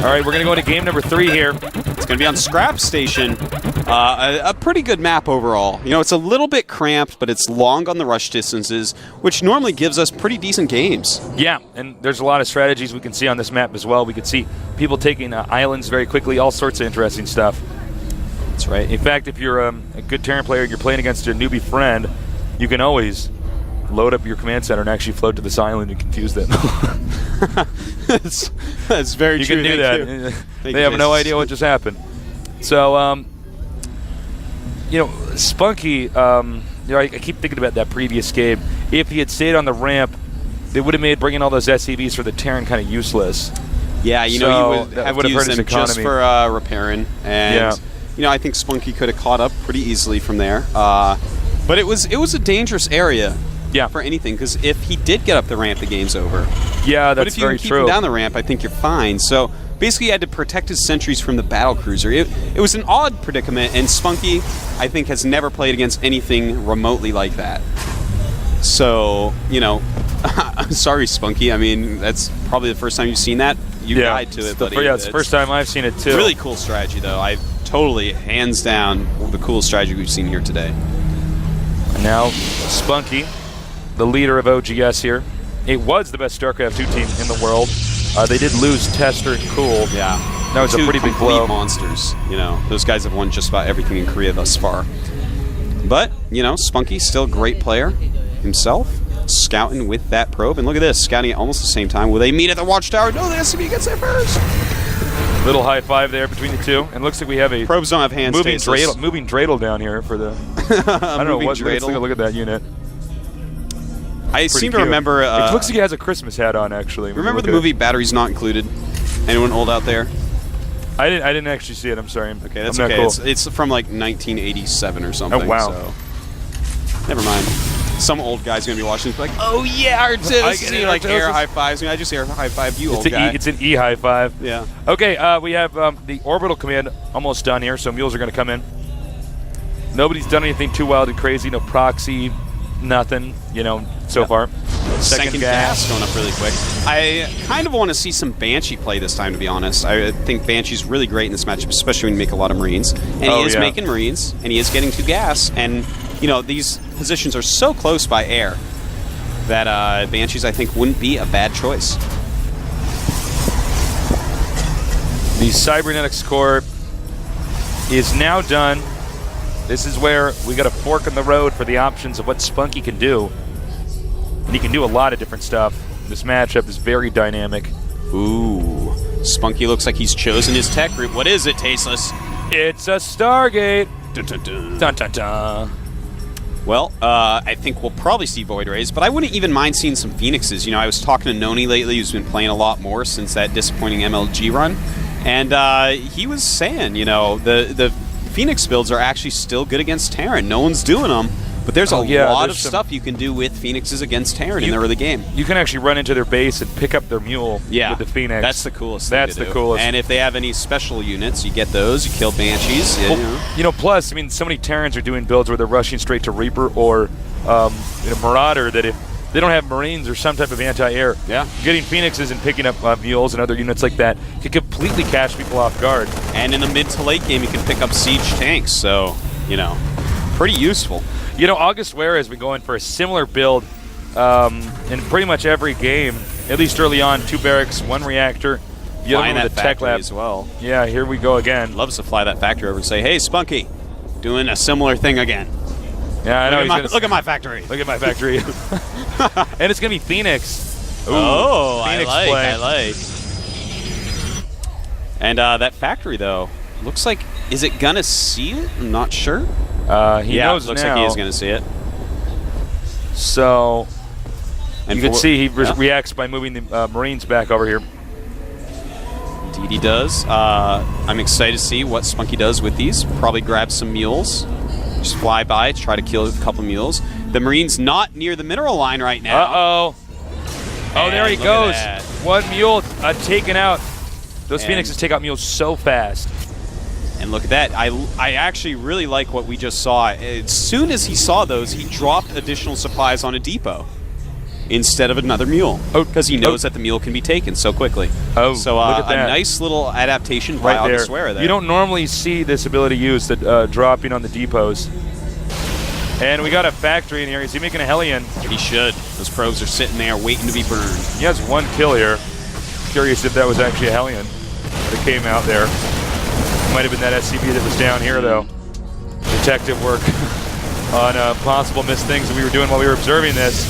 All right, we're going to go into game number 3 here. It's going to be on Scrap Station. A pretty good map overall. You know, it's a little bit cramped, but it's long on the rush distances, which normally gives us pretty decent games. Yeah, and there's a lot of strategies we can see on this map as well. We can see people taking islands very quickly, all sorts of interesting stuff. That's right. In fact, if you're a good Terran player and you're playing against a newbie friend, you can always load up your command center and actually float to this island and confuse them. That's very you true. You can do that. They have no idea what just happened. So, you know, Spunky, you know, I keep thinking about that previous game. If he had stayed on the ramp, they would have made bringing all those SCVs for the Terran kind of useless. Yeah, you know, you would have to use them just for repairing. And, yeah. you know, I think Spunky could have caught up pretty easily from there. But it was a dangerous area. Yeah. For anything, because if he did get up the ramp, the game's over. Yeah, that's very true. But if you can keep him down the ramp, I think you're fine. So basically, he had to protect his sentries from the battle cruiser. It was an odd predicament, and Spunky, I think, has never played against anything remotely like that. So, you know, sorry, Spunky. I mean, that's probably the first time you've seen that. You died to it, buddy. Yeah, it's the first time I've seen it too. Really cool strategy, though. I totally, hands down, the coolest strategy we've seen here today. And now, Spunky, the leader of OGS here. It was the best StarCraft 2 team in the world. They did lose Tester and Cool. Yeah. That was a pretty big blow. Monsters. You know, those guys have won just about everything in Korea thus far. But, you know, Spunky, still a great player himself, scouting with that probe. And look at this, scouting at almost the same time. Will they meet at the watchtower? No, the SCV gets there first. Little high five there between the two. And looks like we have a probes don't have hands. Moving dreidel down here for the. I don't know what. Let's take a look at that unit. I seem to remember. It looks like he has a Christmas hat on, actually. Remember the movie Batteries Not Included? Anyone old out there? I didn't actually see it. I'm sorry. Okay, that's okay. Cool. It's from like 1987 or something. Oh wow. So. Never mind. Some old guy's gonna be watching, like, oh yeah, Artis. Like air high fives. I mean, I just air high five you, old guy. It's an E high five. Yeah. Okay, we have the orbital command almost done here, so mules are gonna come in. Nobody's done anything too wild and crazy. No proxy, nothing. You know, so far. Second gas going up really quick. I kind of want to see some Banshee play this time, to be honest. I think Banshee's really great in this matchup, especially when you make a lot of Marines. And he is making Marines, and he is getting 2 gas. And, you know, these positions are so close by air that Banshees, I think, wouldn't be a bad choice. The Cybernetics Corps is now done. This is where we got a fork in the road for the options of what Spunky can do. And he can do a lot of different stuff. This matchup is very dynamic. Ooh. Spunky looks like he's chosen his tech group. What is it, Tasteless? It's a Stargate. Dun, dun, dun. Dun, dun, dun. Well, I think we'll probably see Void Rays, but I wouldn't even mind seeing some Phoenixes. You know, I was talking to Noni lately, who's been playing a lot more since that disappointing MLG run. And he was saying, you know, the Phoenix builds are actually still good against Terran. No one's doing them. But there's a lot of stuff you can do with Phoenixes against Terran in the early game. You can actually run into their base and pick up their mule with the Phoenix. That's the coolest thing That's the coolest. And if they have any special units, you get those. You kill Banshees. Well, you know, plus, I mean, so many Terrans are doing builds where they're rushing straight to Reaper or you know, Marauder that if they don't have Marines or some type of anti-air, getting Phoenixes and picking up mules and other units like that can completely catch people off guard. And in the mid to late game, you can pick up siege tanks. So, you know, pretty useful. You know, August Ware has been going for a similar build in pretty much every game, at least early on. 2 barracks, 1 reactor. The other one with the tech lab as well. Yeah, here we go again. Loves to fly that factory over and say, "Hey, Spunky, doing a similar thing again." Yeah, I know. Look at my factory. Look at my factory. And it's gonna be Phoenix. Ooh, Phoenix I like. And that factory though looks like, is it gonna see it? I'm not sure. He knows looks now. like he is going to see it. So, and you can see he reacts by moving the Marines back over here. Indeed he does. I'm excited to see what Spunky does with these. Probably grab some mules. Just fly by, try to kill a couple mules. The Marines not near the mineral line right now. Uh-oh. Oh, there he goes. 1 mule taken out. Those Phoenixes take out mules so fast. And look at that. I actually really like what we just saw. As soon as he saw those, he dropped additional supplies on a depot. instead of another mule, because he knows that the mule can be taken so quickly. Oh, so look at that. A nice little adaptation by GOMTV there. You don't normally see this ability used, dropping on the depots. And we got a factory in here. Is he making a Hellion? He should. Those probes are sitting there waiting to be burned. He has 1 kill here. Curious if that was actually a Hellion that came out there. Might have been that SCV that was down here, though. Detective work on possible missed things that we were doing while we were observing this.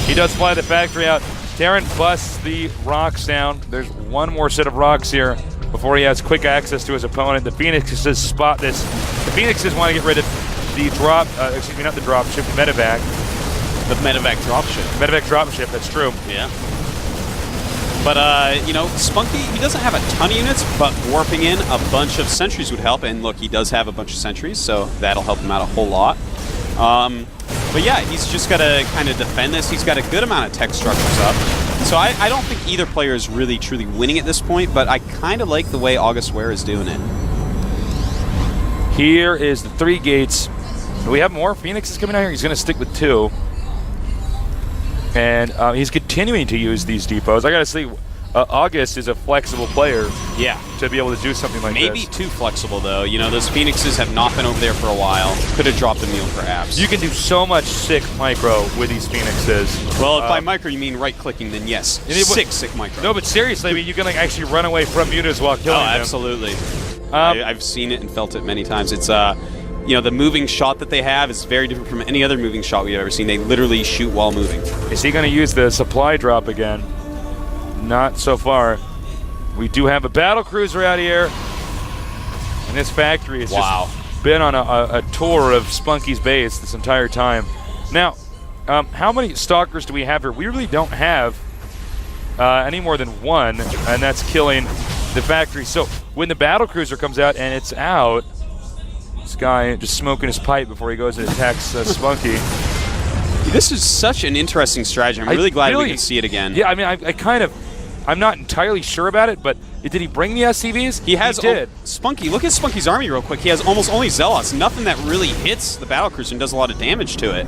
He does fly the factory out. Terran busts the rocks down. There's 1 more set of rocks here before he has quick access to his opponent. The Phoenixes spot this. The Phoenixes want to get rid of the drop, excuse me, not the drop ship, the medevac. The medevac dropship. Medevac dropship, that's true. Yeah. But, you know, Spunky, he doesn't have a ton of units, but warping in a bunch of sentries would help. And look, he does have a bunch of sentries, so that'll help him out a whole lot. But yeah, he's just got to kind of defend this. He's got a good amount of tech structures up. So I don't think either player is really, truly winning at this point, but I kind of like the way GOMTV is doing it. Here is the 3 gates. Do we have more Phoenixes coming out here? He's going to stick with 2. And he's continuing to use these depots. I got to say, August is a flexible player. Yeah. To be able to do something like this. Maybe too flexible, though. You know, those Phoenixes have not been over there for a while. Could have dropped a mule, perhaps. You can do so much sick micro with these Phoenixes. Well, if by micro you mean right-clicking, then yes. Sick micro. No, but seriously, I mean, you can like actually run away from units while killing them. Absolutely. I've seen it and felt it many times. It's you know, the moving shot that they have is very different from any other moving shot we've ever seen. They literally shoot while moving. Is he going to use the supply drop again? Not so far. We do have a battle cruiser out here. And this factory has just been on a tour of Spunky's base this entire time. Now, how many stalkers do we have here? We really don't have any more than 1, and that's killing the factory. So when the battle cruiser comes out and it's out, this guy just smoking his pipe before he goes and attacks Spunky. This is such an interesting strategy. I'm really glad we can see it again. Yeah, I mean, I'm not entirely sure about it, but did he bring the SCVs? He did. Spunky, look at Spunky's army real quick. He has almost only Zealots. Nothing that really hits the battlecruiser and does a lot of damage to it.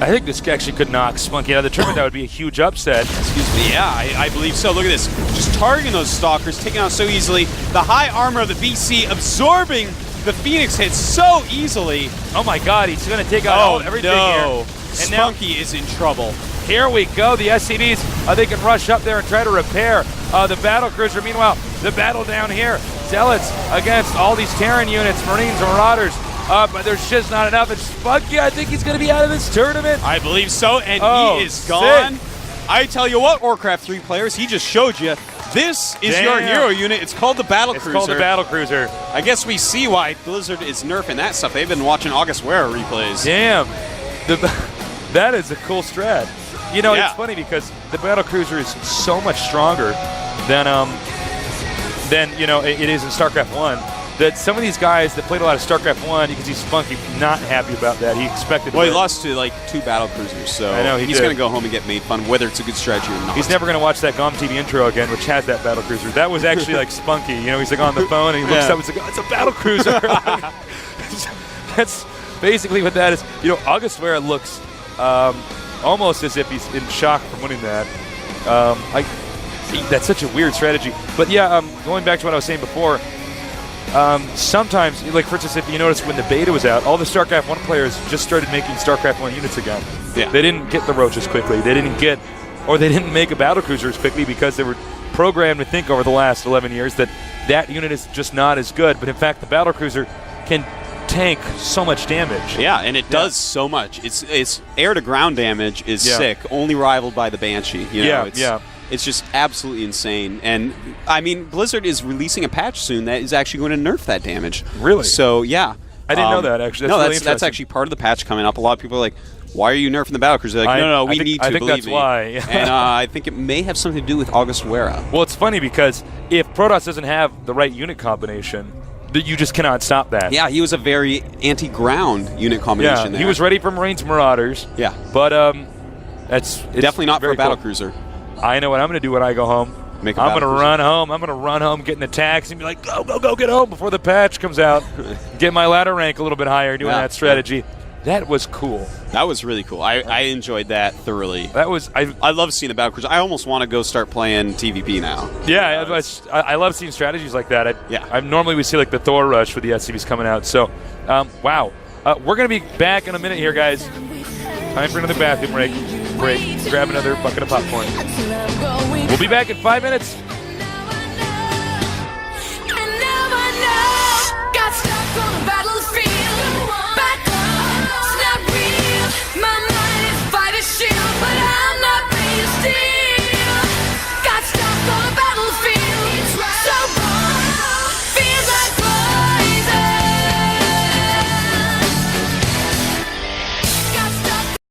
I think this actually could knock Spunky out of the tournament. That would be a huge upset. Excuse me. Yeah, I believe so. Look at this. Just targeting those stalkers, taking out so easily. The high armor of the VC absorbing the Phoenix hits so easily. Oh my God, he's going to take out everything here. And Spunky is in trouble. Here we go. The SCVs, they can rush up there and try to repair the battle cruiser. Meanwhile, the battle down here. Zealots against all these Terran units, Marines, Marauders. But there's just not enough. And Spunky, I think he's going to be out of this tournament. I believe so, and he is gone. I tell you what, Warcraft 3 players, he just showed you. This is your hero unit. It's called the Battle Cruiser. It's called the Battle Cruiser. I guess we see why Blizzard is nerfing that stuff. They've been watching GOMTV replays. Damn. That is a cool strat. You know, it's funny because the Battle Cruiser is so much stronger than you know, it is in StarCraft 1. That some of these guys that played a lot of StarCraft 1, you can see Spunky not happy about that. He expected. Well, he lost to like 2 battle cruisers, so I know he's going to go home and get made fun, whether it's a good strategy or not. He's never going to watch that GOMTV intro again, which has that battle cruiser. That was actually like Spunky. You know, he's like on the phone and he looks up and he's like, oh, it's a battle cruiser. That's basically what that is. You know, GOMTV looks almost as if he's in shock from winning that. That's such a weird strategy. But yeah, going back to what I was saying before. Sometimes, like for instance, if you notice when the beta was out, all the StarCraft 1 players just started making StarCraft 1 units again. Yeah. They didn't get the roaches quickly. They didn't make a battlecruiser as quickly because they were programmed to think over the last 11 years that unit is just not as good. But in fact, the battlecruiser can tank so much damage. Yeah, and it does so much. Its air-to-ground damage is sick, only rivaled by the Banshee. You know, it's just absolutely insane. And, I mean, Blizzard is releasing a patch soon that is actually going to nerf that damage. Really? So, yeah. I didn't know that, actually. That's actually part of the patch coming up. A lot of people are like, why are you nerfing the battlecruiser? They're like, no, we need to, believe me. I think that's why. And I think it may have something to do with GOMTV. Well, it's funny because if Protoss doesn't have the right unit combination, you just cannot stop that. Yeah, he was a very anti-ground unit combination there. He was ready for Marines Marauders. Yeah. But it's definitely not for a battlecruiser. Cool. I know what I'm going to do when I go home. I'm going to run home. I'm going to run home, get in the taxi, and be like, go, get home before the patch comes out. Get my ladder rank a little bit higher doing that strategy. That was cool. That was really cool. I enjoyed that thoroughly. That was I love seeing the battle cruiser. I almost want to go start playing TVP now. Yeah, I love seeing strategies like that. Normally we see like the Thor rush with the SCVs coming out. So, wow. We're going to be back in a minute here, guys. Time for another bathroom break. Grab another bucket of popcorn. We'll be back in 5 minutes.